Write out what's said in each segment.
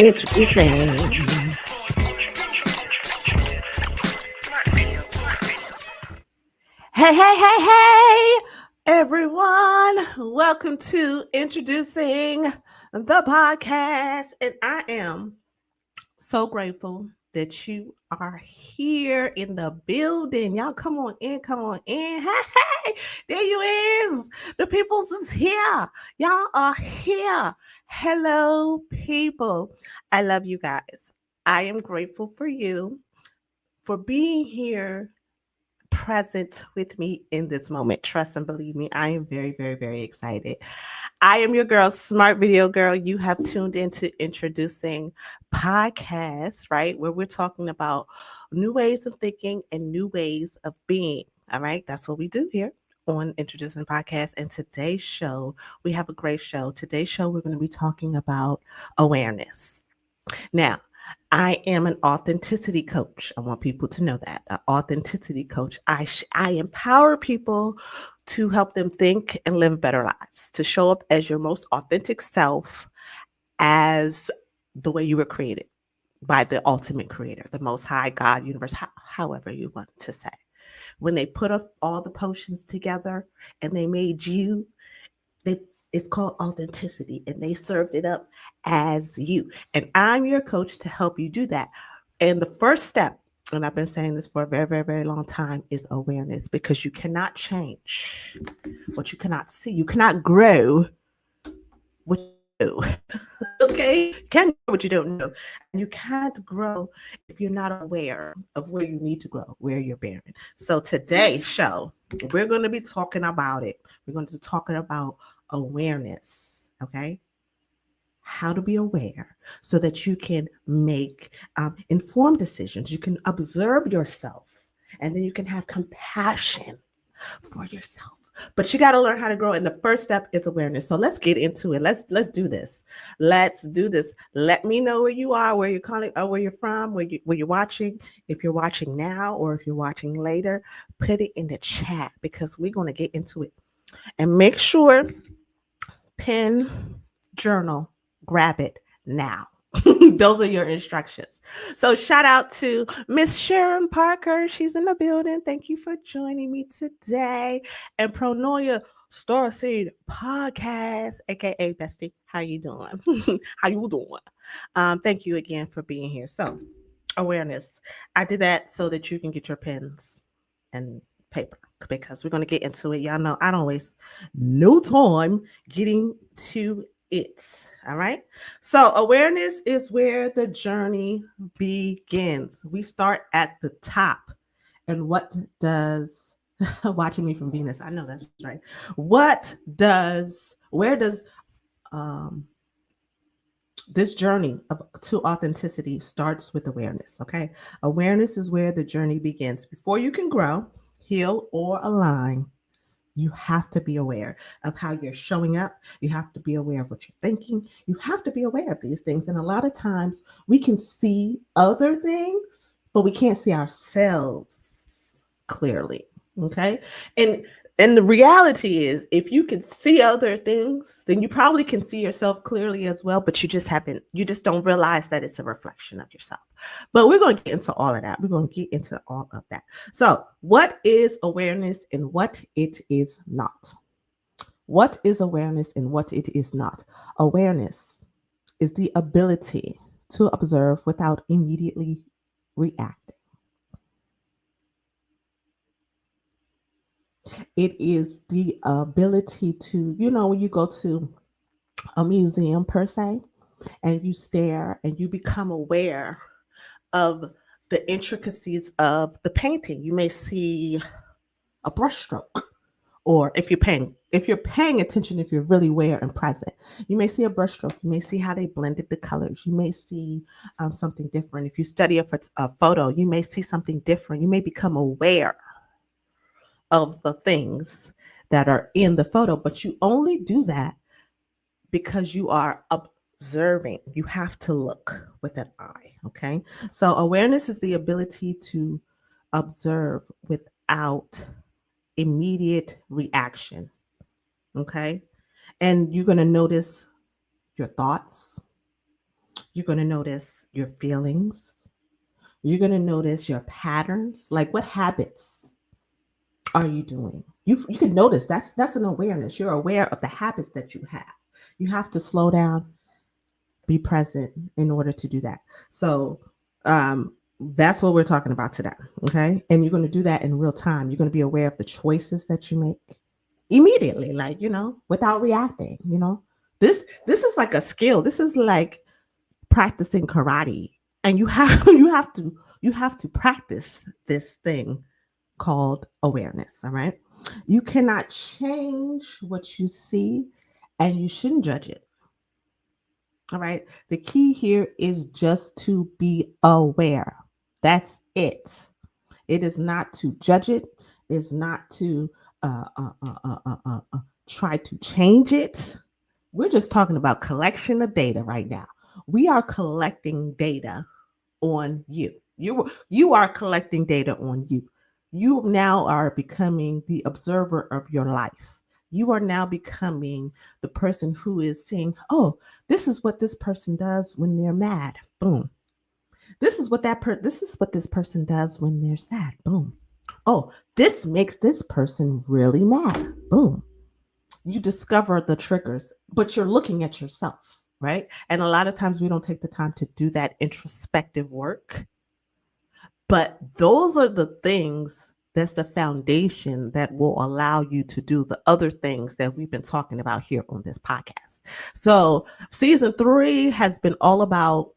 Introducing. Hey, everyone. Welcome to Introducing the Podcast. And I am so grateful that you are here in the building. Y'all come on in, come on in. Hey, there you is. The peoples is here. Y'all are here. Hello, people. I love you guys. I am grateful for you for being here present with me in this moment. Trust and believe me, I am very excited. I am your girl, Smart Video Girl. You have tuned into Introducing Podcasts, right? Where we're talking about new ways of thinking and new ways of being. All right. That's what we do here on Introducing Podcasts. And today's show, we have a great show. Today's show, we're going to be talking about awareness. Now, I am an authenticity coach. I want people to know that. An authenticity coach. I empower people to help them think and live better lives, to show up as your most authentic self, as the way you were created by the ultimate creator, the most high God, universe, however you want to say. When they put up all the potions together and they made you, it's called authenticity, and they served it up as you. And I'm your coach to help you do that. And the first step, and I've been saying this for a very long time, is awareness, because you cannot change what you cannot see. You cannot grow what you know. Okay? You can't grow what you don't know. And you can't grow if you're not aware of where you need to grow, where you're bearing. So today's show, we're going to be talking about it. We're going to be talking about awareness, okay? How to be aware so that you can make informed decisions. You can observe yourself, and then you can have compassion for yourself. But you got to learn how to grow, and the first step is awareness. So let's get into it. Let's do this. Let's do this. Let me know where you are, where you're calling, or where you're from, where you're watching. If you're watching now or if you're watching later, put it in the chat, because we're going to get into it. And make sure, pen, journal, grab it now. Those are your instructions. So shout out to Miss Sharon Parker. She's in the building. Thank you for joining me today. And Pronoia Starseed Podcast, aka Bestie. How you doing? How you doing? Thank you again for being here. So awareness. I did that so that you can get your pens and paper, because we're going to get into it. Y'all know I don't waste no time getting to it. All right. So awareness is where the journey begins. We start at the top. And what does watching me from Venus? I know that's right. Where does this journey to authenticity starts with awareness? Okay. Awareness is where the journey begins. Before you can grow, heal, or align, you have to be aware of how you're showing up. You have to be aware of what you're thinking. You have to be aware of these things. And a lot of times we can see other things, but we can't see ourselves clearly. Okay. And the reality is, if you can see other things, then you probably can see yourself clearly as well, but you just don't realize that it's a reflection of yourself. But we're going to get into all of that. We're going to get into all of that. So, what is awareness and what it is not? What is awareness and what it is not? Awareness is the ability to observe without immediately reacting. It is the ability to, when you go to a museum per se, and you stare and you become aware of the intricacies of the painting. You may see a brushstroke, or if you're paying attention, if you're really aware and present, you may see a brushstroke. You may see how they blended the colors. You may see something different. If you study a photo, you may see something different. You may become aware of the things that are in the photo, but you only do that because you are observing. You have to look with an eye. Okay. So awareness is the ability to observe without immediate reaction. Okay. And you're going to notice your thoughts, You're going to notice your feelings. You're going to notice your patterns. Like, what habits are you doing? You can notice that's an awareness. You're aware of the habits that you have. You have to slow down, be present in order to do that. So that's what we're talking about today. Okay. And you're going to do that in real time. You're going to be aware of the choices that you make immediately, like, without reacting. This is like a skill. This is like practicing karate. And you have to practice this thing called awareness. All right. You cannot change what you see, and you shouldn't judge it. All right. The key here is just to be aware. That's it. It is not to judge it. It's not to try to change it. We're just talking about collection of data right now. We are collecting data on you. You are collecting data on you. You now are becoming the observer of your life. You are now becoming the person who is saying, "Oh, this is what this person does when they're mad." Boom. This is what this person does when they're sad. Boom. Oh, this makes this person really mad. Boom. You discover the triggers, but you're looking at yourself, right? And a lot of times we don't take the time to do that introspective work. But those are the things that's the foundation that will allow you to do the other things that we've been talking about here on this podcast. So, season 3 has been all about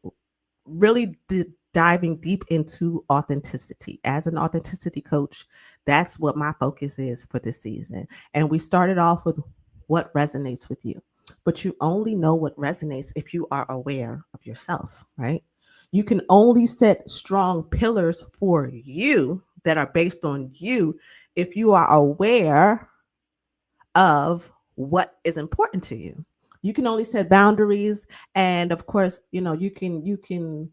really diving deep into authenticity. As an authenticity coach, that's what my focus is for this season. And we started off with what resonates with you. But you only know what resonates if you are aware of yourself, right? You can only set strong pillars for you that are based on you if you are aware of what is important to you. You can only set boundaries, and of course, you can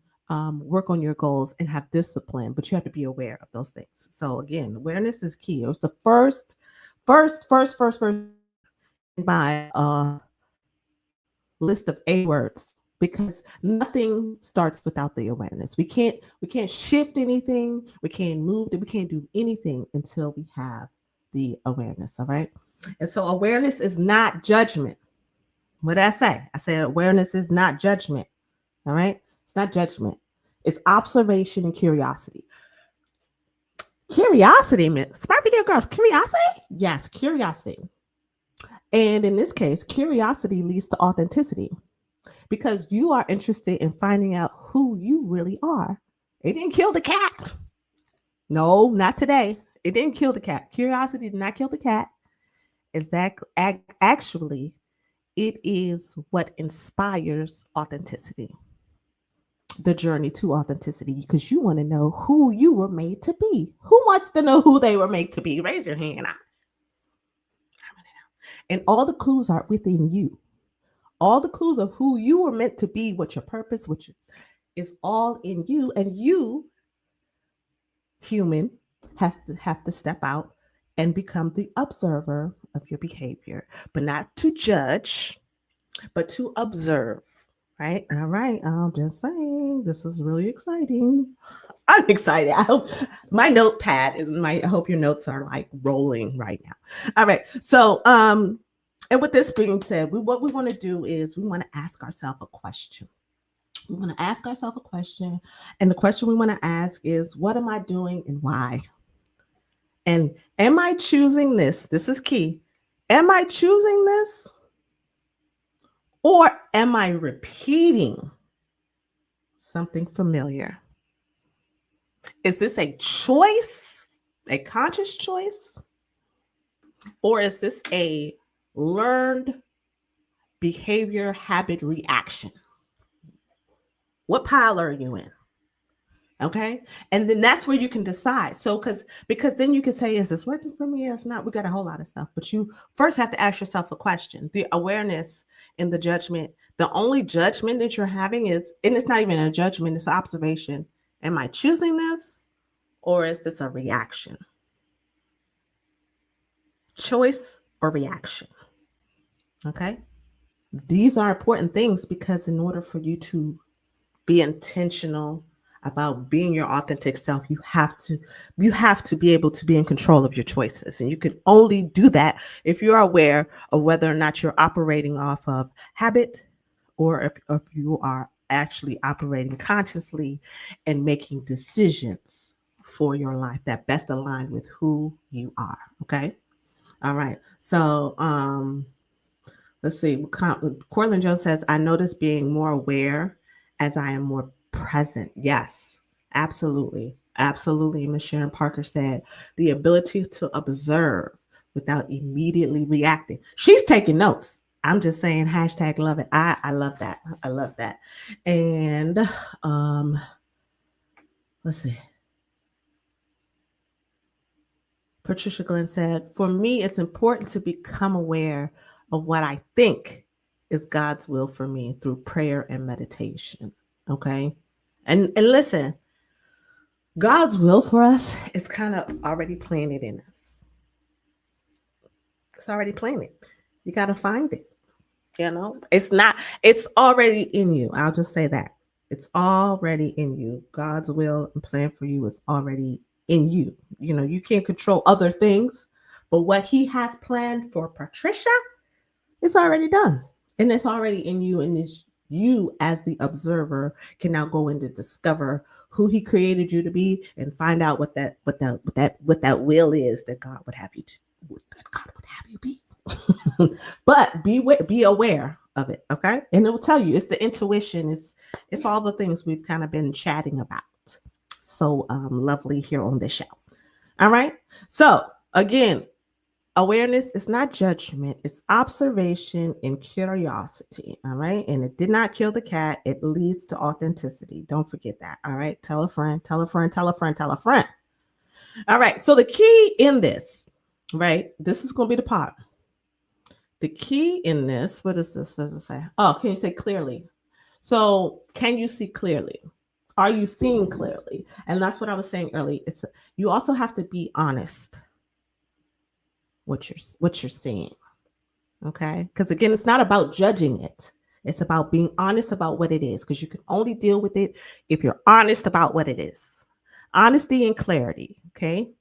work on your goals and have discipline, but you have to be aware of those things. So again, awareness is key. It was the first in my list of A words, because nothing starts without the awareness. We can't shift anything. We can't move. We can't do anything until we have the awareness. All right. And so awareness is not judgment. What did I say? I said awareness is not judgment. All right. It's not judgment. It's observation and curiosity. Curiosity, smart video girls. Curiosity? Yes, curiosity. And in this case, curiosity leads to authenticity, because you are interested in finding out who you really are. It didn't kill the cat. No, not today. It didn't kill the cat. Curiosity did not kill the cat. Exactly. Actually, it is what inspires authenticity, the journey to authenticity, because you want to know who you were made to be. Who wants to know who they were made to be? Raise your hand. And all the clues are within you. All the clues of who you were meant to be, what your purpose, is all in you. And you, human, has to have to step out and become the observer of your behavior, but not to judge, but to observe. Right? All right. I'm just saying, this is really exciting. I'm excited. I hope my notepad I hope your notes are like rolling right now. All right. So, and with this being said, what we want to do is we want to ask ourselves a question. We want to ask ourselves a question. And the question we want to ask is, what am I doing and why? And am I choosing this? This is key. Am I choosing this? Or am I repeating something familiar? Is this a choice, a conscious choice? Or is this a learned behavior, habit, reaction? What pile are you in? Okay. And then that's where you can decide. So, because then you can say, is this working for me? It's not. We got a whole lot of stuff, but you first have to ask yourself a question. The awareness and the judgment, the only judgment that you're having is, and it's not even a judgment, it's an observation. Am I choosing this, or is this a reaction? Choice or reaction? Okay. These are important things, because in order for you to be intentional about being your authentic self. You have to be able to be in control of your choices, and you can only do that if you're aware of whether or not you're operating off of habit, or if you are actually operating consciously and making decisions for your life that best align with who you are. Okay. All right. So let's see. Cortland Jones says, I notice being more aware as I am more present. Yes, absolutely. Absolutely. Ms. Sharon Parker said, the ability to observe without immediately reacting. She's taking notes. I'm just saying, hashtag love it. I love that. I love that. And let's see. Patricia Glenn said, for me, it's important to become aware of what I think is God's will for me through prayer and meditation. Okay. And listen, God's will for us is kind of already planted in us. It's already planted. You got to find it. It's already in you. I'll just say that. It's already in you. God's will and plan for you is already in you. You can't control other things, but what he has planned for Patricia, it's already done. And it's already in you. And it's you as the observer can now go in to discover who he created you to be and find out what that will is that God would have you be. But be aware of it, okay? And it will tell you. It's the intuition. It's all the things we've kind of been chatting about. So lovely here on this show. All right. So again, awareness is not judgment. It's observation and curiosity. All right. And it did not kill the cat. It leads to authenticity. Don't forget that. All right. Tell a friend, tell a friend, tell a friend, tell a friend. All right. So the key in this, right? This is going to be the part. The key in this, what is this? Does it say? Oh, can you say clearly? So can you see clearly? Are you seeing clearly? And that's what I was saying earlier. You also have to be honest what you're seeing. Okay? Because again, it's not about judging it. It's about being honest about what it is, because you can only deal with it if you're honest about what it is. Honesty and clarity. Okay?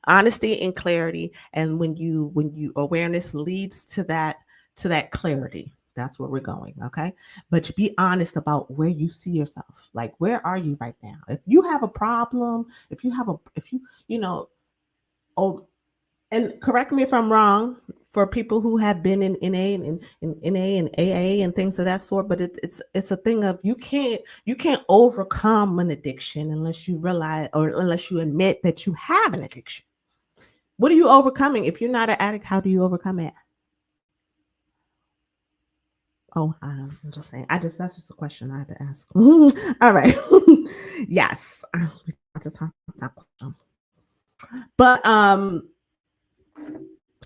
Honesty and clarity. And when you awareness leads to that clarity, that's where we're going. Okay. But be honest about where you see yourself. Like, where are you right now? If you have a problem, and correct me if I'm wrong, for people who have been in NA and AA and things of that sort, but it's a thing of you can't overcome an addiction unless you realize, or unless you admit that you have an addiction. What are you overcoming? If you're not an addict, how do you overcome it? Oh, I'm just saying. That's just a question I had to ask. All right. Yes. But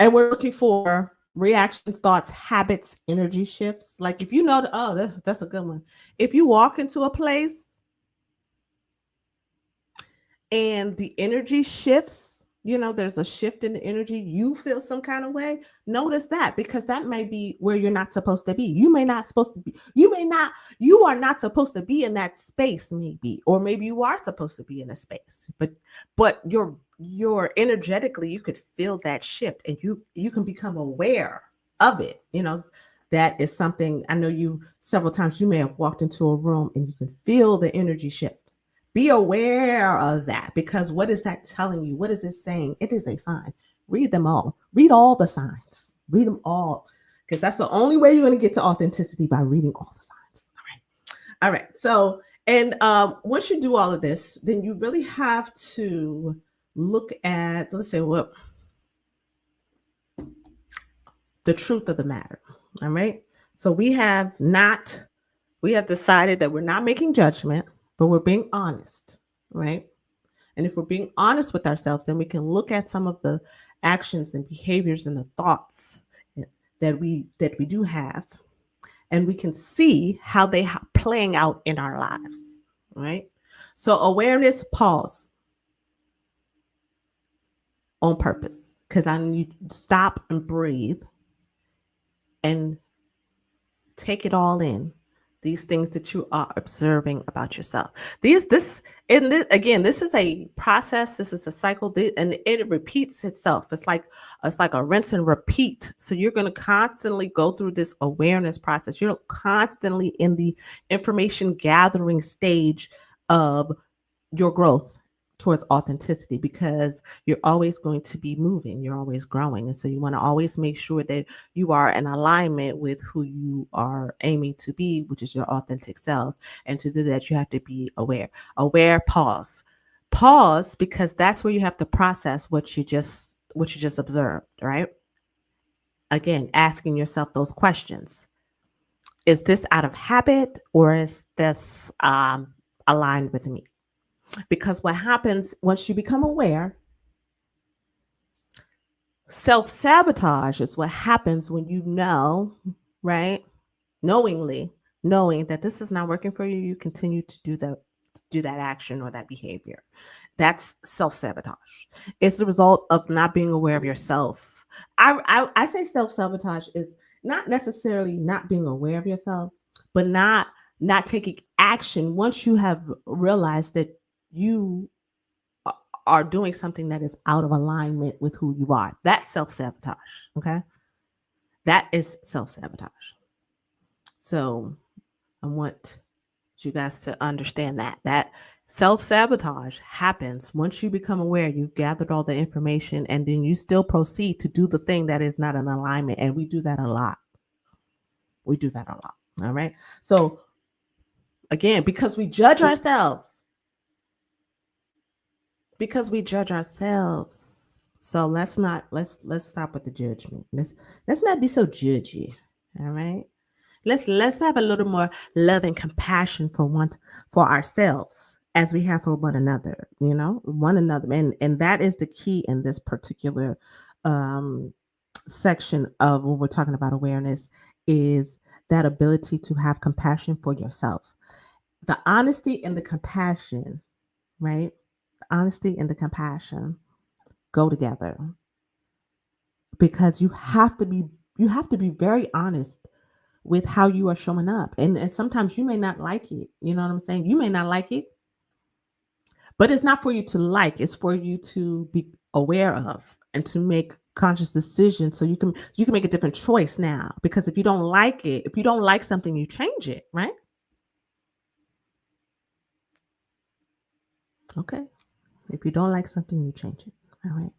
and we're looking for reactions, thoughts, habits, energy shifts. Like if you know, that's a good one. If you walk into a place and the energy shifts, there's a shift in the energy, you feel some kind of way, notice that, because that may be where you're not supposed to be. You are not supposed to be in that space, maybe, or maybe you are supposed to be in a space, but you're energetically, you could feel that shift, and you can become aware of it. That is something I know you several times, you may have walked into a room and you can feel the energy shift. Be aware of that, because what is that telling you? What is it saying? It is a sign. Read them all. Read all the signs. Read them all, because that's the only way you're going to get to authenticity, by reading all the signs. All right. So, and once you do all of this, then you really have to look at, let's say, what the truth of the matter. All right. So we have decided that we're not making judgment, but we're being honest, right? And if we're being honest with ourselves, then we can look at some of the actions and behaviors and the thoughts that we do have, and we can see how they are playing out in our lives, right? So awareness, pause on purpose, because I need to stop and breathe and take it all in. these things that you are observing about yourself. This is a process. This is a cycle, and it repeats itself. It's like a rinse and repeat. So you're going to constantly go through this awareness process. You're constantly in the information gathering stage of your growth towards authenticity, because you're always going to be moving, you're always growing. And so you want to always make sure that you are in alignment with who you are aiming to be, which is your authentic self. And to do that, you have to be aware, pause, because that's where you have to process what you just observed, right? Again, asking yourself those questions. Is this out of habit, or is this aligned with me? Because what happens once you become aware, self-sabotage is what happens when you know, right? Knowing that this is not working for you, you continue to do that action or that behavior. That's self-sabotage. It's the result of not being aware of yourself. I say self-sabotage is not necessarily not being aware of yourself, but not taking action once you have realized that you are doing something that is out of alignment with who you are. That's self-sabotage. Okay. That is self-sabotage. So I want you guys to understand that self-sabotage happens once you become aware, you've gathered all the information, and then you still proceed to do the thing that is not in alignment. And we do that a lot. All right. So again, because we judge ourselves. So let's stop with the judgment. Let's not be so judgy. All right. Let's have a little more love and compassion for ourselves as we have for one another, and that is the key in this particular section of when we're talking about awareness, is that ability to have compassion for yourself. The honesty and the compassion, right? The honesty and the compassion go together, because you have to be very honest with how you are showing up. And sometimes you may not like it. You know what I'm saying? You may not like it, but it's not for you to like, it's for you to be aware of and to make conscious decisions, so you can make a different choice now. Because if you don't like it, if you don't like something, you change it, right? Okay. If you don't like something, you change it. All right.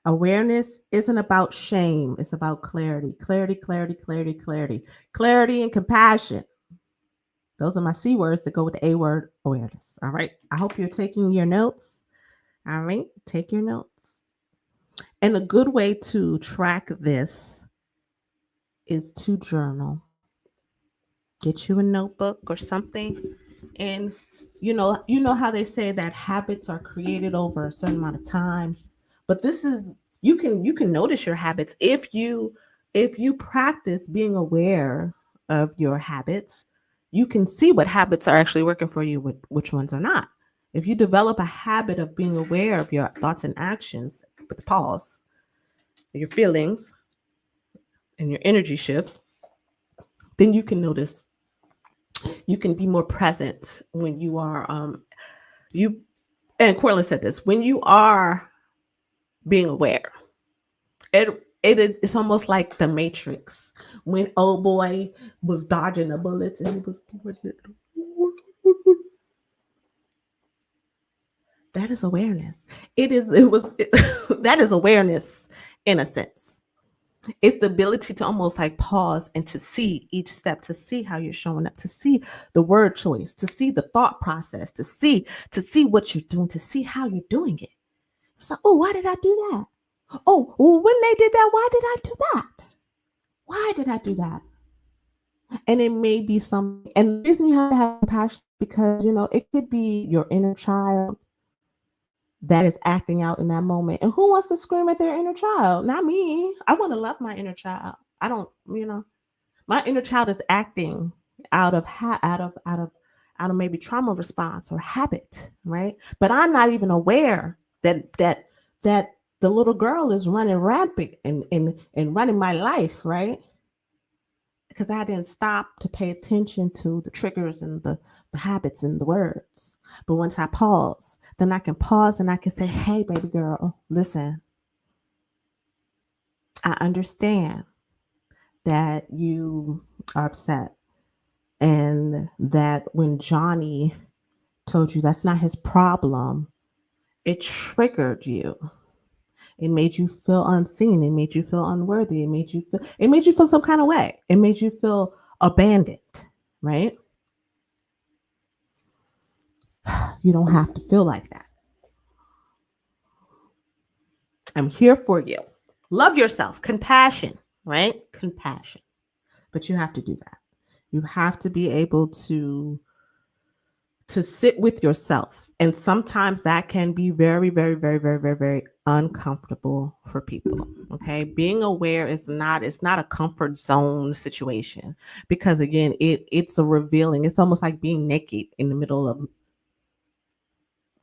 Awareness isn't about shame. It's about clarity and compassion. Those are my C words that go with the A word, awareness. All right. I hope you're taking your notes. All right. Take your notes. And a good way to track this is to journal. Get you a notebook or something. And you know how they say that habits are created over a certain amount of time. But this is, you can notice your habits if you practice being aware of your habits. You can see what habits are actually working for you, which ones are not. If you develop a habit of being aware of your thoughts and actions with the pause, your feelings, and your energy shifts, then you can notice. You can be more present when you are and Corlin said this, when you are being aware. It's almost like the Matrix, when old boy was dodging the bullets and he was doing it. That is awareness. That is awareness in a sense. It's the ability to almost like pause and to see each step, to see how you're showing up, to see the word choice, to see the thought process, to see what you're doing, to see how you're doing it. So, oh, why did I do that? Oh, well, when they did that, why did I do that? Why did I do that? And it may be something, and the reason you have to have compassion, because it could be your inner child that is acting out in that moment. And who wants to scream at their inner child? Not me. I want to love my inner child. I don't, my inner child is acting out of maybe trauma response or habit, right? But I'm not even aware that the little girl is running rampant and running my life, right? because I didn't stop to pay attention to the triggers and the habits and the words. But once I pause, then I can pause and I can say, hey, baby girl, listen, I understand that you are upset and that when Johnny told you that's not his problem, it triggered you. It made you feel unseen. It made you feel unworthy. It made you feel some kind of way. It made you feel abandoned, right? You don't have to feel like that. I'm here for you. Love yourself. Compassion, right? Compassion. But you have to do that. You have to be able to sit with yourself. And sometimes that can be very, very, very, very, very, very uncomfortable for people. Okay. Being aware it's not a comfort zone situation, because again, it's a revealing. It's almost like being naked in the middle of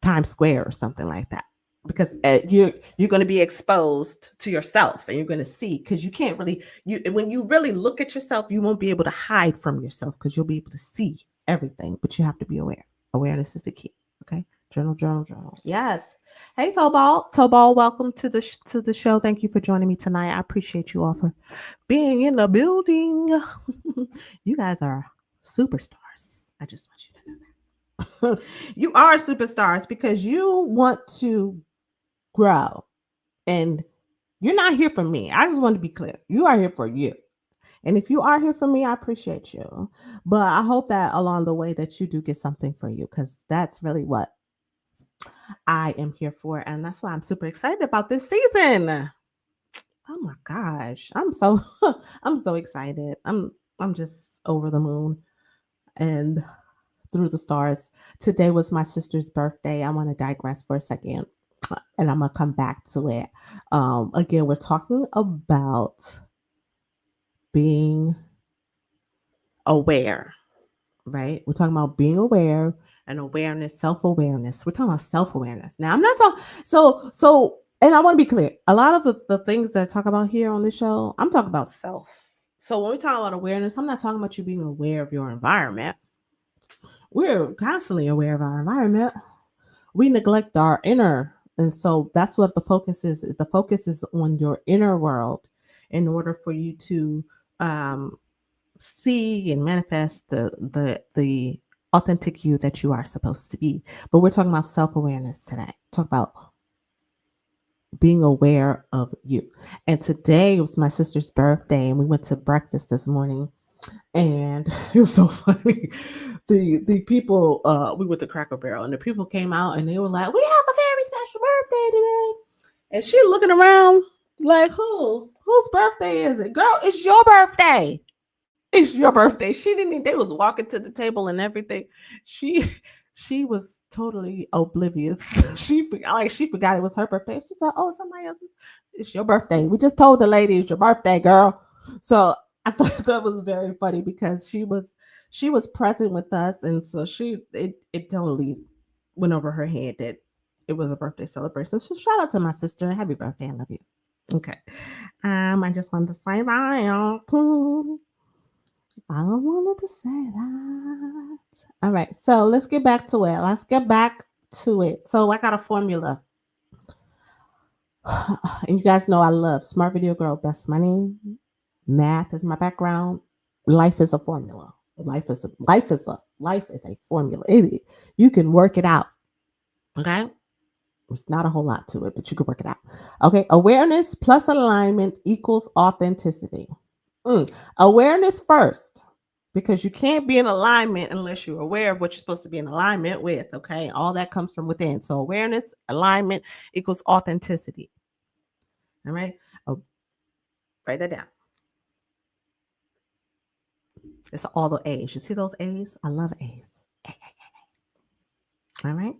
Times Square or something like that. Because you're going to be exposed to yourself, and you're going to see, because you can't really, when you really look at yourself, you won't be able to hide from yourself, because you'll be able to see everything, but you have to be aware. Awareness is the key. Okay. Journal. Yes. Hey, Tobal, welcome to the show. Thank you for joining me tonight. I appreciate you all for being in the building. You guys are superstars. I just want you to know that. You are superstars because you want to grow, and you're not here for me. I just want to be clear. You are here for you. And if you are here for me, I appreciate you. But I hope that along the way that you do get something for you, because that's really what I am here for. And that's why I'm super excited about this season. Oh my gosh. I'm so excited. I'm just over the moon and through the stars. Today was my sister's birthday. I want to digress for a second, and I'm going to come back to it. Again, we're talking about being aware, right? We're talking about being aware and awareness, self-awareness. We're talking about self-awareness. Now, I'm not talking, so, and I want to be clear. A lot of the things that I talk about here on this show, I'm talking about self. So when we talk about awareness, I'm not talking about you being aware of your environment. We're constantly aware of our environment. We neglect our inner. And so that's what the focus is the focus is on your inner world in order for you to see and manifest the authentic you that you are supposed to be. But we're talking about self-awareness today. Talk about being aware of you. And today was my sister's birthday, and we went to breakfast this morning, and it was so funny. The people, we went to Cracker Barrel, and the people came out and they were like, "We have a very special birthday today." And she looking around like, whose birthday is it? Girl, it's your birthday. It's your birthday. She didn't. They was walking to the table and everything. She was totally oblivious. She forgot it was her birthday. She said, "Oh, somebody else. It's your birthday. We just told the lady it's your birthday, girl." So I thought that was very funny because she was present with us, and so it totally went over her head that it was a birthday celebration. So shout out to my sister. Happy birthday. I love you. Okay. I just wanted to say that. I wanted to say that. All right. So let's get back to it. So I got a formula. And you guys know I love Smart Video Girl. That's my name. Math is my background. Life is a formula. Life is a formula. You can work it out. Okay. It's not a whole lot to it, but you can work it out. Okay. Awareness plus alignment equals authenticity. Awareness first, because you can't be in alignment unless you're aware of what you're supposed to be in alignment with. Okay. All that comes from within. So awareness, alignment equals authenticity. All right. Write that down. It's all the A's. You see those A's? I love A's. All right.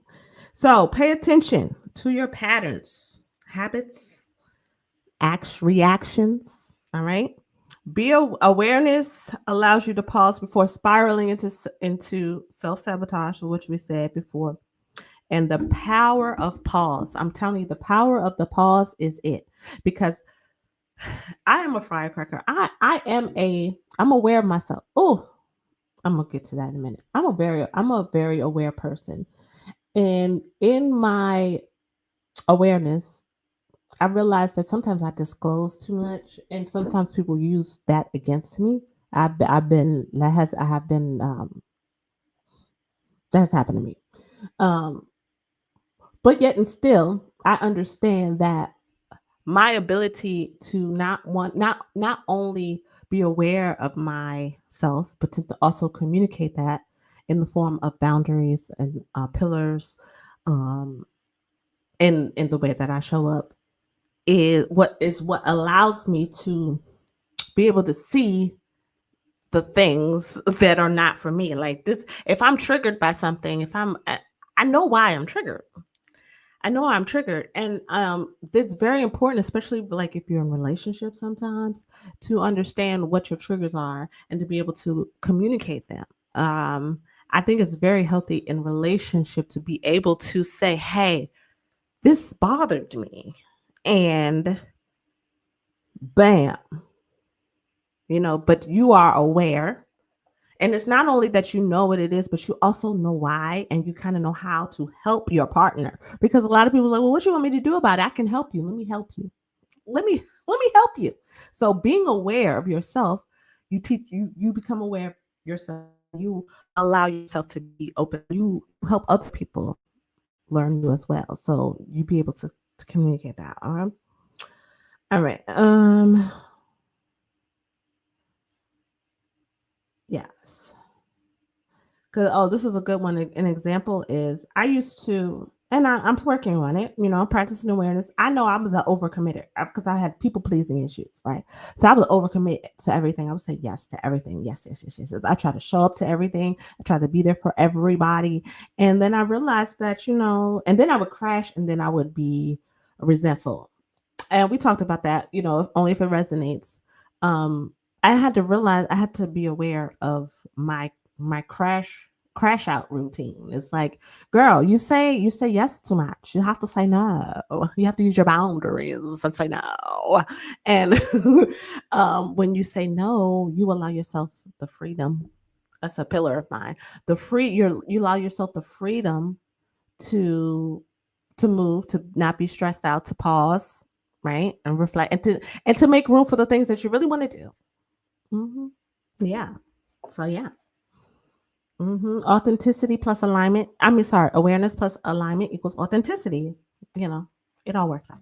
So pay attention to your patterns, habits, reactions. All right. Awareness allows you to pause before spiraling into self-sabotage, which we said before. And the power of pause. I'm telling you, the power of the pause is it. Because I am a firecracker. I'm aware of myself. Oh, I'm gonna get to that in a minute. I'm a very aware person. And in my awareness, I realize that sometimes I disclose too much, and sometimes people use that against me. I've been that has I have been that has happened to me. Um, but yet and still, I understand that my ability to not only be aware of myself, but to also communicate that in the form of boundaries and pillars, um, in the way that I show up is what allows me to be able to see the things that are not for me. Like this, if I'm triggered by something, if I know why I'm triggered. I know I'm triggered, and it's very important, especially like if you're in relationships sometimes, to understand what your triggers are and to be able to communicate them. Um, I think it's very healthy in relationship to be able to say, "Hey, this bothered me," and bam, but you are aware. And it's not only that you know what it is, but you also know why, and you kind of know how to help your partner. Because a lot of people are like, well, what you want me to do about it? I can help you. Let me help you. Let me help you. So being aware of yourself, you become aware of yourself. You allow yourself to be open. You help other people learn you as well. So you be able to communicate that. All right. All right. Yes. Cause this is a good one. An example is I used to, and I'm working on it. Practicing awareness. I know I was an overcommitter because I had people pleasing issues, right? So I was overcommit to everything. I would say yes to everything. Yes, yes, yes, yes, yes. I try to show up to everything. I try to be there for everybody. And then I realized that and then I would crash, and then I would be resentful. And we talked about that. Only if it resonates. Um, I had to realize I had to be aware of my crash out routine. It's like, girl, you say yes too much. You have to say no. You have to use your boundaries and say no. And when you say no, you allow yourself the freedom. That's a pillar of mine. You allow yourself the freedom to move, to not be stressed out, to pause, right, and reflect, and to make room for the things that you really want to do. Hmm. Yeah. So yeah. Authenticity plus alignment. I mean, sorry, awareness plus alignment equals authenticity. You know, it all works out.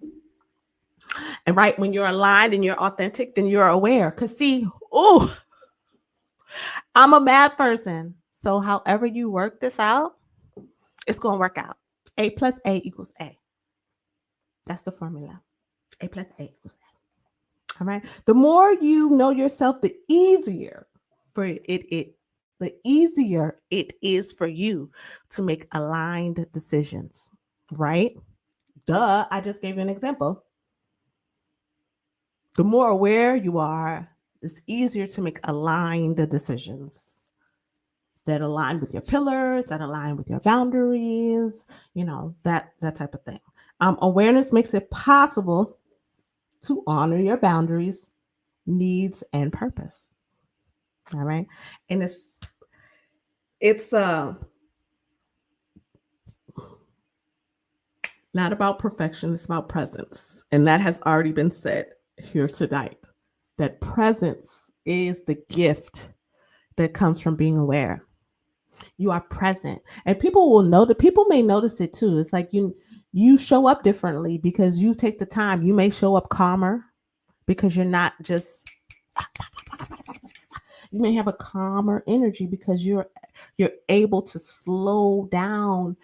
And right when you're aligned and you're authentic, then you're aware. Cause see, oh, I'm a math person. So however you work this out, it's gonna work out. A plus A equals A. That's the formula. A plus A equals A. All right. The more you know yourself, the easier for the easier it is for you to make aligned decisions, right? Duh, I just gave you an example. The more aware you are, it's easier to make aligned decisions that align with your pillars, that align with your boundaries, that type of thing. Awareness makes it possible to honor your boundaries, needs, and purpose. All right. And it's not about perfection, it's about presence. And that has already been said here tonight. That presence is the gift that comes from being aware. You are present. And people may notice it too. It's like you show up differently because you take the time. You may show up calmer because you're not just you may have a calmer energy because you're able to slow down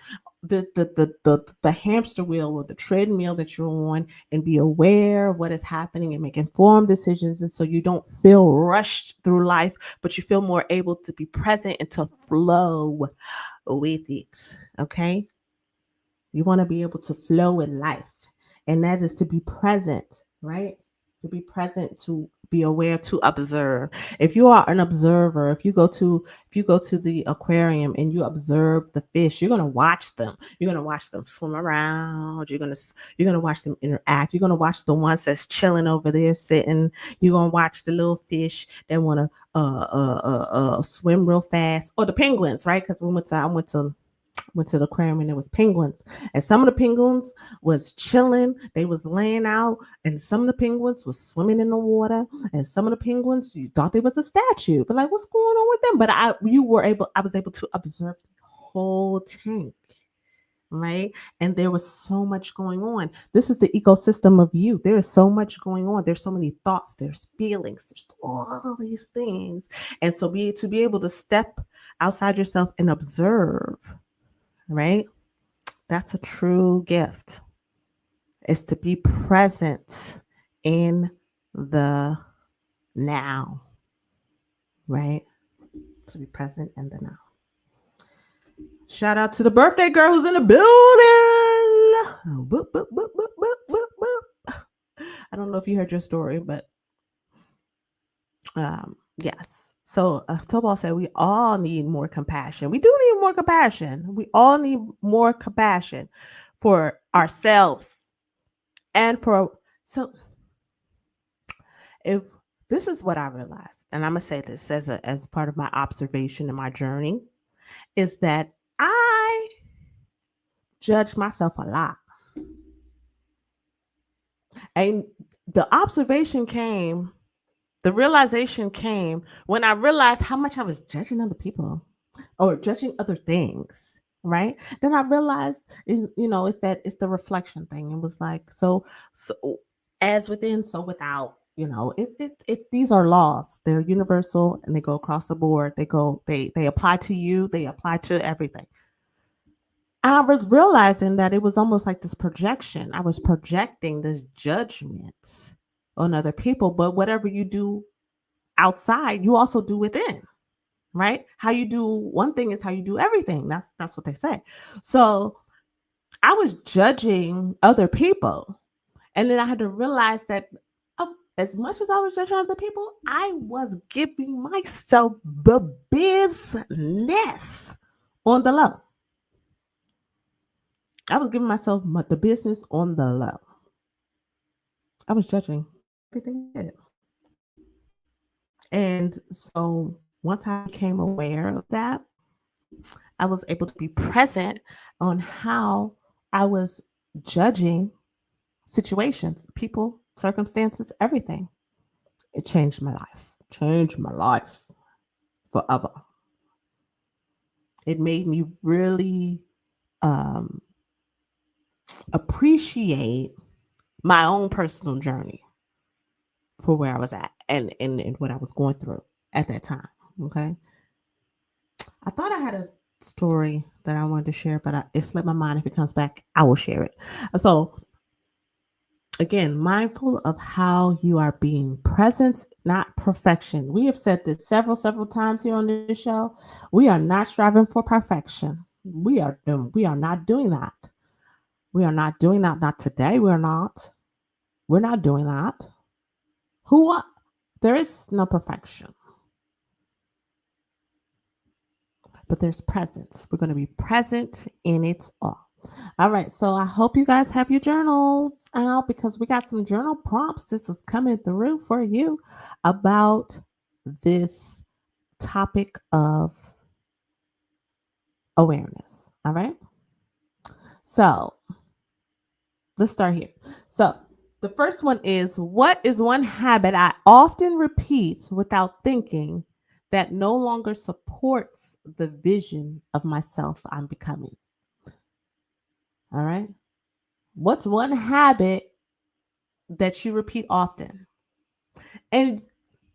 the hamster wheel or the treadmill that you're on and be aware of what is happening and make informed decisions. And so you don't feel rushed through life, but you feel more able to be present and to flow with it. Okay. You want to be able to flow in life. And that is to be present, right? To be present, to Be aware to observe. If you are an observer, if you go to the aquarium and you observe the fish, you're gonna watch them. You're gonna watch them swim around. You're gonna watch them interact. You're gonna watch the ones that's chilling over there, sitting. You're gonna watch the little fish that wanna swim real fast, or the penguins, right? Because I went to the aquarium and there was penguins, and some of the penguins was chilling, they was laying out, and some of the penguins was swimming in the water, and some of the penguins you thought they was a statue, but like, what's going on with them? But I was able to observe the whole tank, right? And there was so much going on. This is the ecosystem of you. There is so much going on. There's so many thoughts, there's feelings, there's all these things. And so to be able to step outside yourself and observe, right? That's a true gift. Is to be present in the now, right? To be present in the now. Shout out to the birthday girl who's in the building. Boop, boop, boop, boop, boop, boop, boop. I don't know if you heard your story, but yes. So Tobal said we all need more compassion. We do need more compassion. We all need more compassion for ourselves and so if this is what I realized, and I'm gonna say this as part of my observation and my journey, is that I judge myself a lot. And the realization came when I realized how much I was judging other people or judging other things, right? Then I realized it's the reflection thing. It was like, so as within, so without. These are laws. They're universal and they go across the board. They apply to you. They apply to everything. I was realizing that it was almost like this projection. I was projecting this judgment on other people, but whatever you do outside, you also do within, right? How you do one thing is how you do everything. That's what they say. So I was judging other people, and then I had to realize that as much as I was judging other people, I was giving myself the business on the low. I was giving myself the business on the low. I was judging everything I did. And so once I became aware of that, I was able to be present on how I was judging situations, people, circumstances, everything. It changed my life. Changed my life forever. It made me really appreciate my own personal journey for where I was at and what I was going through at that time. Okay. I thought I had a story that I wanted to share, but it slipped my mind. If it comes back, I will share it. So again, mindful of how you are being present, not perfection. We have said this several times here on this show. We are not striving for perfection. We are not doing that. We are not doing that. Not today. We're not doing that. There is no perfection, but there's presence. We're going to be present in it all. All right, so I hope you guys have your journals out because we got some journal prompts. This is coming through for you about this topic of awareness. All right, so let's start here. So the first one is, what is one habit I often repeat without thinking that no longer supports the vision of myself I'm becoming? All right. What's one habit that you repeat often? And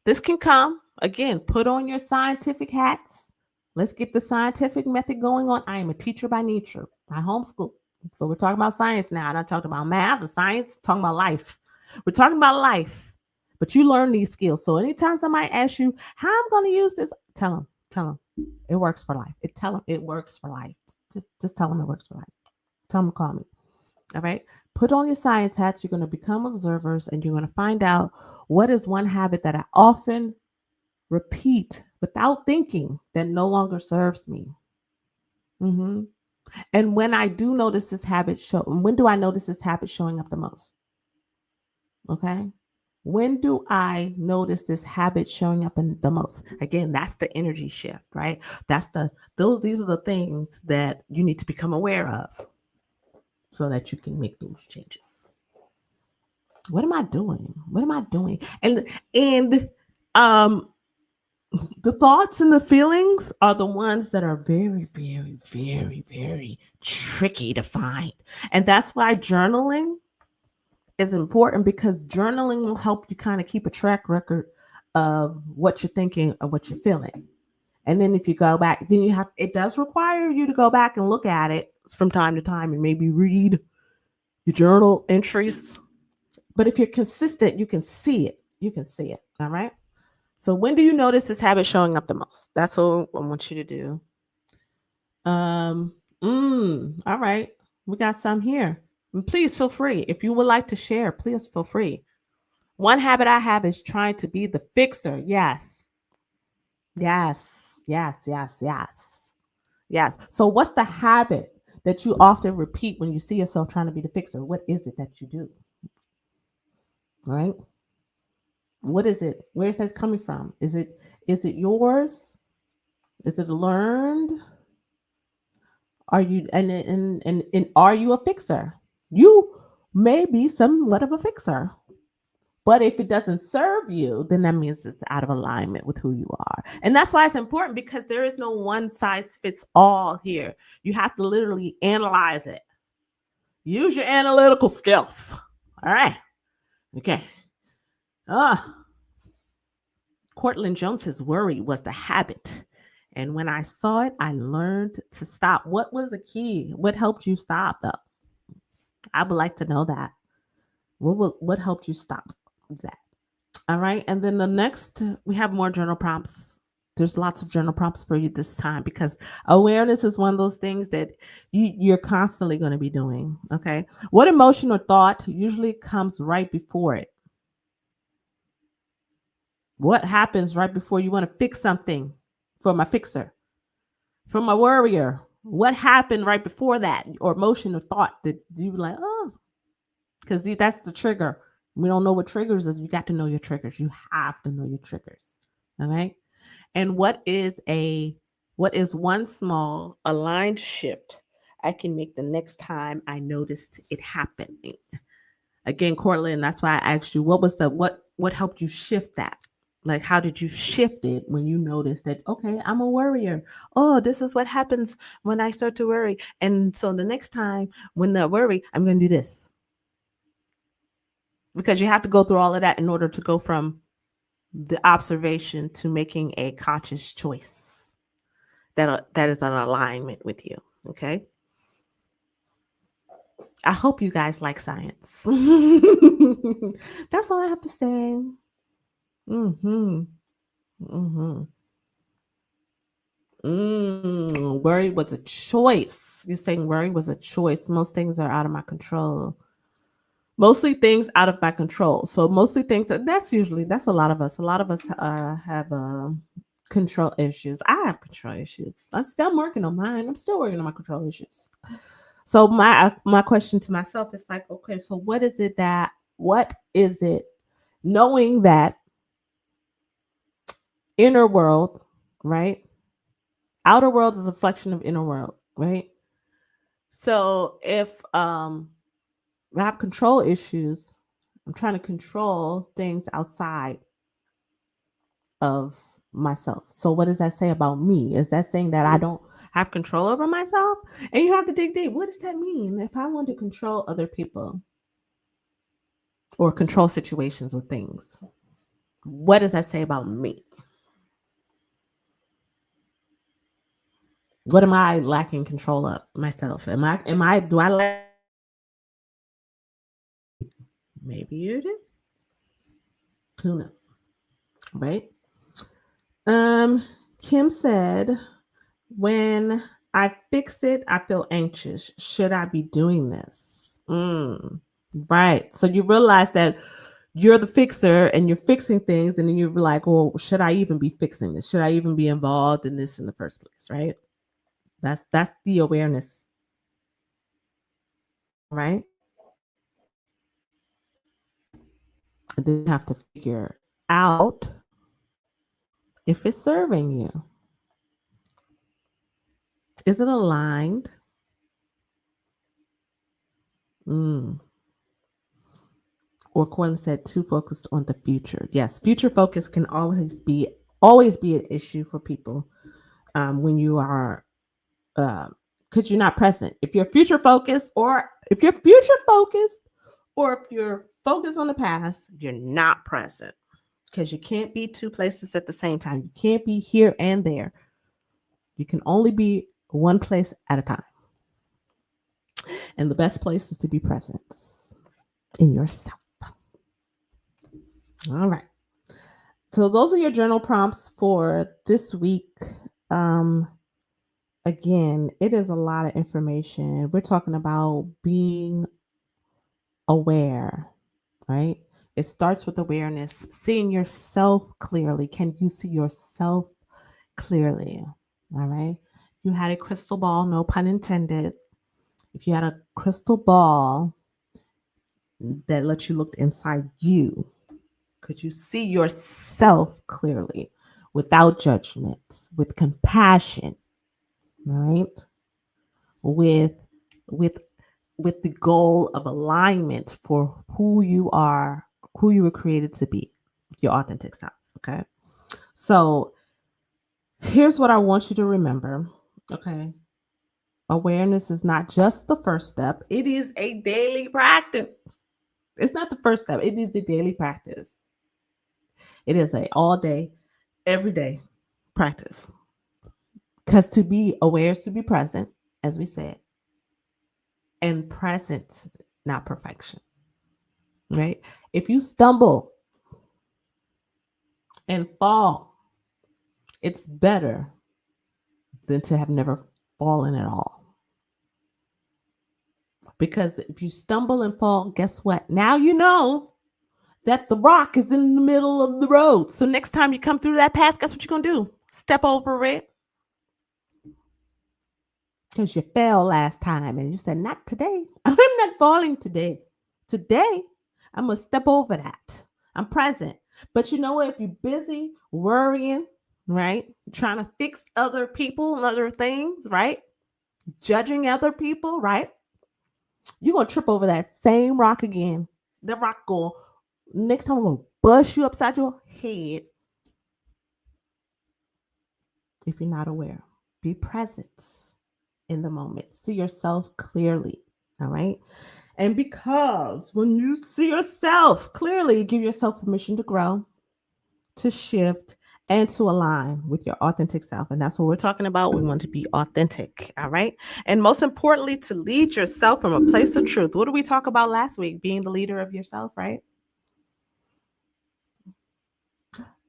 this can come, again, put on your scientific hats. Let's get the scientific method going on. I am a teacher by nature. I homeschool. So we're talking about science now. I'm not talking about math and science, talking about life. We're talking about life, but you learn these skills. So anytime somebody asks you how I'm going to use this, tell them it works for life. Tell them it works for life. Just tell them it works for life. Tell them to call me. All right. Put on your science hats. You're going to become observers and you're going to find out what is one habit that I often repeat without thinking that no longer serves me. hmm And when I do notice this habit when do I notice this habit showing up the most? Okay. When do I notice this habit showing up in the most? Again, that's the energy shift, right? These are the things that you need to become aware of so that you can make those changes. What am I doing? What am I doing? And um the thoughts and the feelings are the ones that are very, very, very, very tricky to find. And that's why journaling is important, because journaling will help you kind of keep a track record of what you're thinking or what you're feeling. And then if you go back, then it does require you to go back and look at it from time to time and maybe read your journal entries. But if you're consistent, you can see it. You can see it. All right. So when do you notice this habit showing up the most? That's what I want you to do. All right. We got some here. And please feel free. If you would like to share, please feel free. One habit I have is trying to be the fixer. Yes. Yes. Yes. Yes. Yes. Yes. So what's the habit that you often repeat when you see yourself trying to be the fixer? What is it that you do? All right. What is it? Where is that coming from? Is it yours? Is it learned? Are you and are you a fixer? You may be somewhat of a fixer. But if it doesn't serve you, then that means it's out of alignment with who you are. And that's why it's important, because there is no one size fits all here. You have to literally analyze it. Use your analytical skills. All right. Okay. Cortland Jones, his worry was the habit. And when I saw it, I learned to stop. What was the key? What helped you stop, though? I would like to know that. What helped you stop that? All right. And then the next, we have more journal prompts. There's lots of journal prompts for you this time, because awareness is one of those things that you're constantly going to be doing. Okay. What emotion or thought usually comes right before it? What happens right before you want to fix something? For my fixer, for my worrier, what happened right before that? Or emotion or thought that you were like, oh, because that's the trigger. We don't know what triggers is. You got to know your triggers. You have to know your triggers. All right. And what is one small aligned shift I can make the next time I noticed it happening? Again, Cortland, that's why I asked you, what helped you shift that? Like, how did you shift it when you noticed that, okay, I'm a worrier. Oh, this is what happens when I start to worry. And so the next time when I worry, I'm going to do this. Because you have to go through all of that in order to go from the observation to making a conscious choice that is in alignment with you. Okay. I hope you guys like science. That's all I have to say. Worry was a choice. You're saying worry was a choice. Most things are out of my control. Mostly things out of my control. So mostly things that's a lot of us. A lot of us have control issues. I have control issues. I'm still working on mine. I'm still working on my control issues. So my question to myself is like, okay, so what is it, knowing that inner world, right? Outer world is a reflection of inner world, right? So if I have control issues, I'm trying to control things outside of myself. So what does that say about me? Is that saying that I don't have control over myself? And you have to dig deep. What does that mean? If I want to control other people or control situations or things, what does that say about me? What am I lacking control of myself? Do I lack? Maybe you do. Who knows? Right? Kim said, when I fix it, I feel anxious. Should I be doing this? Right. So you realize that you're the fixer and you're fixing things, and then you're like, well, should I even be fixing this? Should I even be involved in this in the first place? Right. That's the awareness, right? And then you have to figure out if it's serving you. Is it aligned? Or Corlin said, too focused on the future. Yes, future focus can always be an issue for people when you are because you're not present. If you're future focused, or if you're focused on the past, you're not present, because you can't be two places at the same time. You can't be here and there. You can only be one place at a time. And the best place is to be present in yourself. All right. So those are your journal prompts for this week. Again, it is a lot of information. We're talking about being aware, right? It starts with awareness, seeing yourself clearly. Can you see yourself clearly? All right. If you had a crystal ball, no pun intended. If you had a crystal ball that lets you look inside you, could you see yourself clearly without judgment, with compassion, right? With the goal of alignment for who you are, who you were created to be, your authentic self. Okay. So here's what I want you to remember. Okay. Awareness is not just the first step, it is a daily practice. It's not the first step, it is the daily practice. It is a all day, every day practice. Because to be aware is to be present, as we said, and presence, not perfection. Right? If you stumble and fall, it's better than to have never fallen at all. Because if you stumble and fall, guess what? Now you know that the rock is in the middle of the road. So next time you come through that path, guess what you're going to do? Step over it. Because you fell last time and you said, not today. I'm not falling today. Today, I'm going to step over that. I'm present. But you know what? If you're busy worrying, right? Trying to fix other people and other things, right? Judging other people, right? You're going to trip over that same rock again. The rock going, next time I'm going to bust you upside your head. If you're not aware, be present in the moment. See yourself clearly. All right. And because when you see yourself clearly, give yourself permission to grow, to shift, and to align with your authentic self. And that's what we're talking about. We want to be authentic. All right. And most importantly, to lead yourself from a place of truth. What did we talk about last week? Being the leader of yourself, right?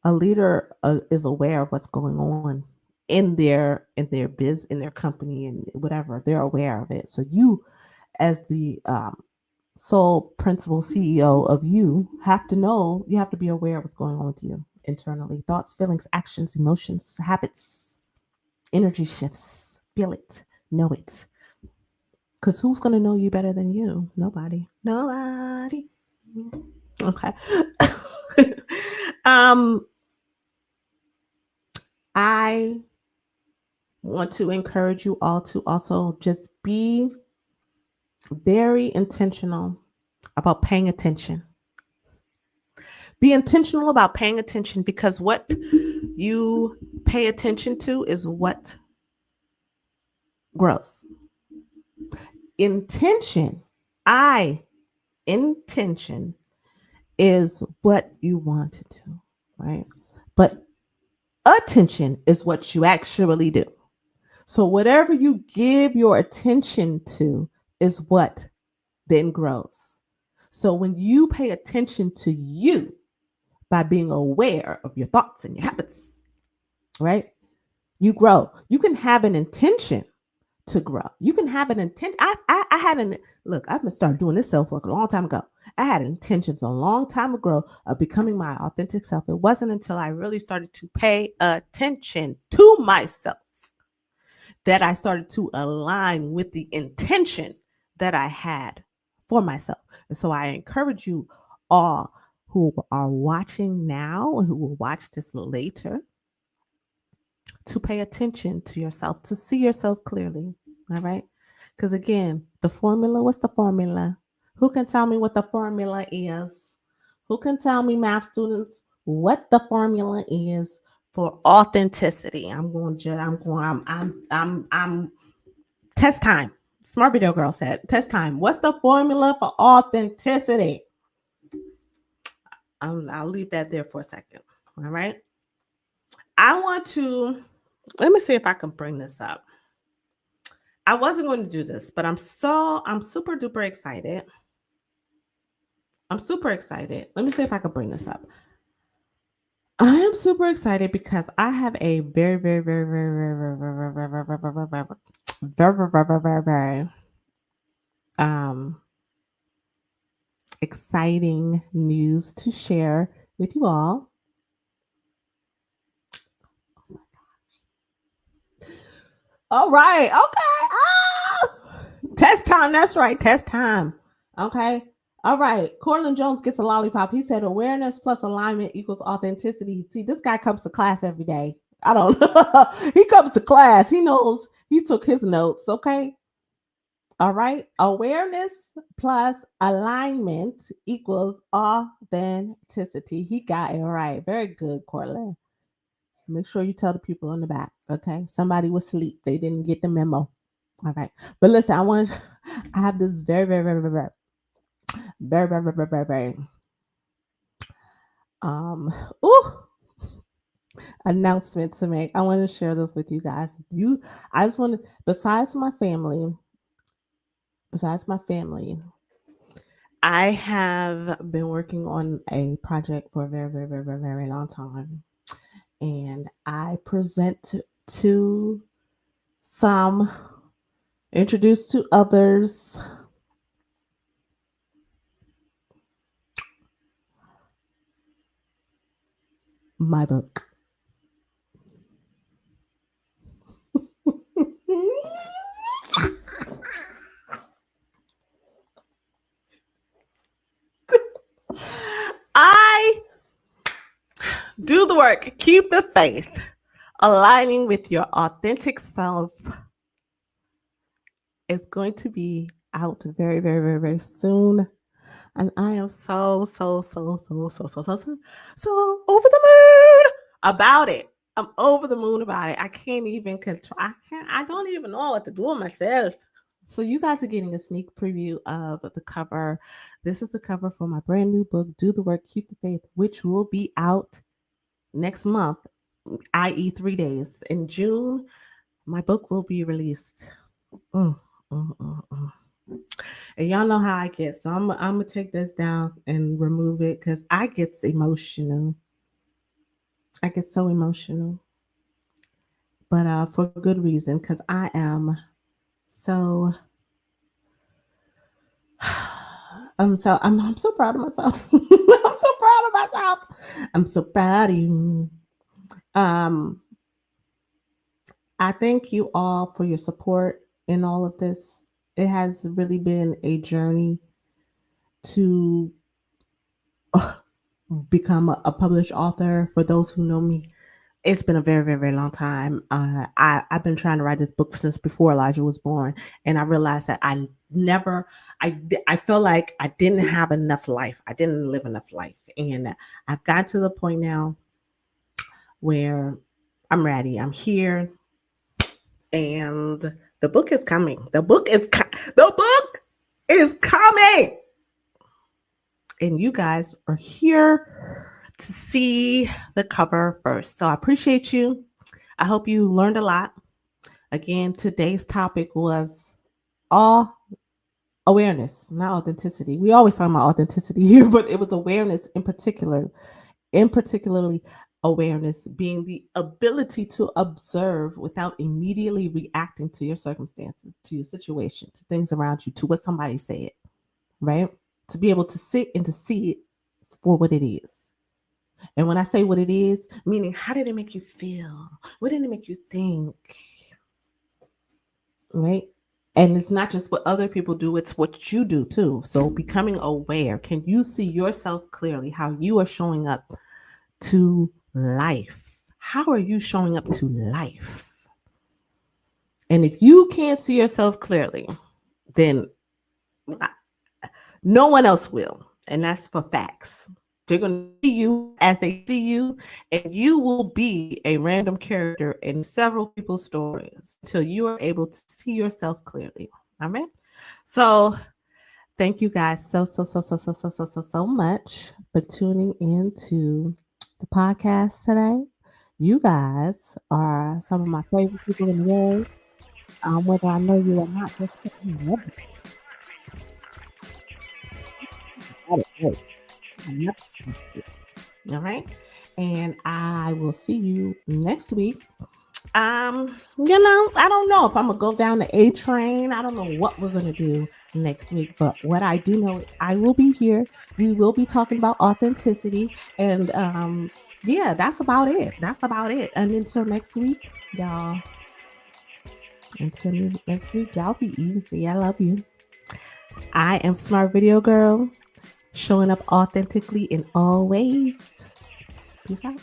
A leader is aware of what's going on in their company and whatever. They're aware of it. So you, as the sole principal CEO of you, have to know, you have to be aware of what's going on with you internally. Thoughts, feelings, actions, emotions, habits, energy shifts. Feel it, know it. Because who's going to know you better than you? Nobody. Okay. I want to encourage you all to also just be very intentional about paying attention. Be intentional about paying attention, because what you pay attention to is what grows. Intention is what you want to do, right? But attention is what you actually do. So whatever you give your attention to is what then grows. So when you pay attention to you by being aware of your thoughts and your habits, right? You grow. You can have an intention, to grow. You can have an intent. I had an look. I've been started doing this self work a long time ago. I had intentions a long time ago of becoming my authentic self. It wasn't until I really started to pay attention to myself that I started to align with the intention that I had for myself. And so I encourage you all who are watching now and who will watch this later to pay attention to yourself, to see yourself clearly. All right. Because again, the formula, what's the formula? Who can tell me what the formula is? Who can tell me, math students, what the formula is for authenticity? I'm test time. Smart Video Girl said, test time. What's the formula for authenticity? I'll leave that there for a second. All right. I want to, let me see if I can bring this up. I wasn't going to do this, but I'm super duper excited. I'm super excited. Let me see if I can bring this up. I am super excited because I have a very exciting news to share with you all. All right. Okay. Test time. That's right. Test time. Okay. All right. Cortland Jones gets a lollipop. He said awareness plus alignment equals authenticity. See, this guy comes to class every day. I don't know. He comes to class. He knows. He took his notes. Okay. All right. Awareness plus alignment equals authenticity. He got it right. Very good, Cortland. Make sure you tell the people in the back. Okay. Somebody was asleep. They didn't get the memo. All right. But listen, I have this very announcement to make. I want to share this with you guys. I just want to, besides my family, I have been working on a project for a very long time. And I present to some, introduce to others, my book. I do the work, keep the faith, aligning with your authentic self is going to be out very soon. And I am so over the moon about it. I'm over the moon about it. I can't even control. I don't even know what to do with myself. So you guys are getting a sneak preview of the cover. This is the cover for my brand new book, Do the Work, Keep the Faith, which will be out next month, i.e. 3 days. In June, my book will be released. And y'all know how I get. So I'm going to take this down and remove it because I get emotional. I get so emotional. But for good reason, because I am so... I'm so proud of myself. I'm so proud of myself. I'm so proud of you. I thank you all for your support in all of this. It has really been a journey to become a published author. For those who know me, it's been a very long time. I've been trying to write this book since before Elijah was born, and I realized that I felt like I didn't have enough life. I didn't live enough life, and I've got to the point now where I'm ready. I'm here, and the book is coming. The book is coming, and you guys are here to see the cover first. So I appreciate you. I hope you learned a lot. Again, today's topic was all awareness, not authenticity. We always talk about authenticity here, but it was awareness in particularly awareness being the ability to observe without immediately reacting to your circumstances, to your situation, to things around you, to what somebody said, right? To be able to sit and to see it for what it is. And when I say what it is, meaning how did it make you feel? What did it make you think? Right? And it's not just what other people do, it's what you do too. So becoming aware, can you see yourself clearly, how you are showing up to life? How are you showing up to life? And if you can't see yourself clearly, then no one else will. And that's for facts. They're going to see you as they see you, and you will be a random character in several people's stories until you are able to see yourself clearly. All right. So thank you guys so much for tuning into the podcast today. You guys are some of my favorite people in the world. Whether I know you or not, just all right. And I will see you next week. I don't know if I'm gonna go down the A train. I don't know what we're gonna do next week, but what I do know is I will be here. We will be talking about authenticity, and yeah, that's about it. And until next week, y'all. Y'all be easy. I love you. I am Smart Video Girl, showing up authentically in all ways. Peace out.